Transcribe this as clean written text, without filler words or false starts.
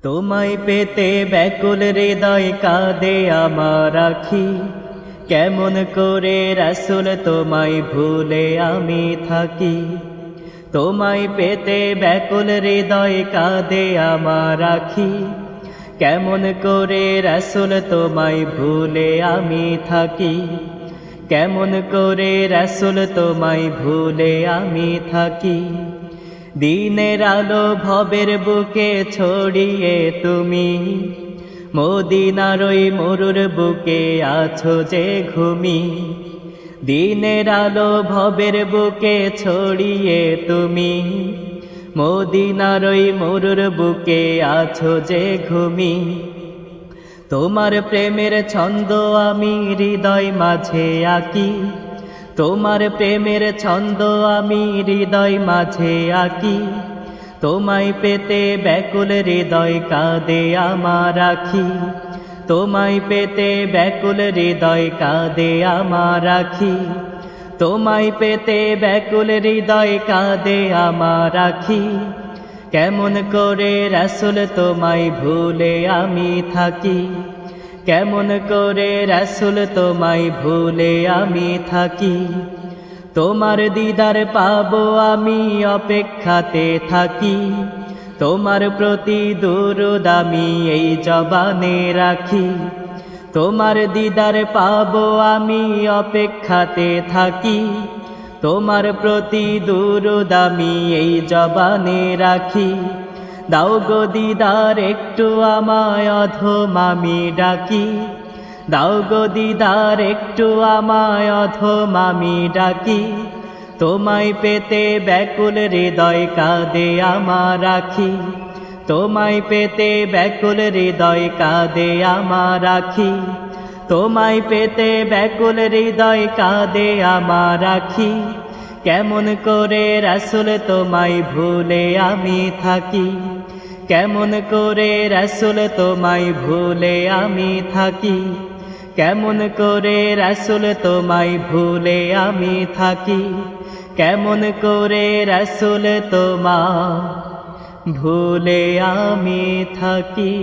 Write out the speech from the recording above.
তোমায় পেতে ব্যাকুল হৃদয় কাঁদে আমার আখি, কেমন করে রাসূল তোমায় ভুলে আমি থাকি। তোমায় পেতে ব্যাকুল হৃদয় কাঁদে আমার আখি, কেমন করে রাসূল তোমায় ভুলে আমি থাকি। কেমন করে রাসূল তোমায় ভুলে আমি থাকি। দিনের আলো ভবের বুকে ছড়িয়ে তুমি, মদিনার ওই মরুর বুকে আছো যে ঘুমি। দিনের আলো ভবের বুকে ছড়িয়ে তুমি, মদিনার ওই মরুর বুকে আছো যে ঘুমি। তোমার প্রেমের ছন্দ আমি হৃদয় মাঝে আঁকি, তোমার প্রেমের ছন্দ আমি হৃদয় মাঝে আঁকি। তোমায় পেতে ব্যাকুল হৃদয় কাঁদে আমার আখি, তোমায় পেতে ব্যাকুল হৃদয় কাঁদে আমার আখি। তোমায় পেতে ব্যাকুল হৃদয় কাঁদে আমার আখি, কেমন করে রাসূল তোমায় ভুলে আমি থাকি। কেমন করে রাসূল তোমায় ভুলে আমি থাকি। তোমার দিদার পাবো আমি অপেক্ষাতে থাকি, তোমার প্রতি দুরূদ আমি এই জবানে রাখি। তোমার দিদার পাবো আমি অপেক্ষাতে থাকি, তোমার প্রতি দুরূদ আমি এই জবানে রাখি। দাও গো দিদার একটু আমায় অধম আমি ডাকি, দাও গো দিদার একটু আমায় অধম আমি ডাকি। তোমায় পেতে ব্যাকুল হৃদয় কাঁদে আমার আখি, তোমায় পেতে ব্যাকুল হৃদয় কাঁদে আমার আখি। তোমায় পেতে ব্যাকুল হৃদয় কাঁদে আমার আখি, কেমন করে রাসূল তোমায় ভুলে আমি থাকি। কেমন করে রাসূল তোমায় ভুলে আমি থাকি। কেমন করে রাসূল তোমায় ভুলে আমি থাকি। কেমন করে রাসূল তোমায় ভুলে আমি থাকি।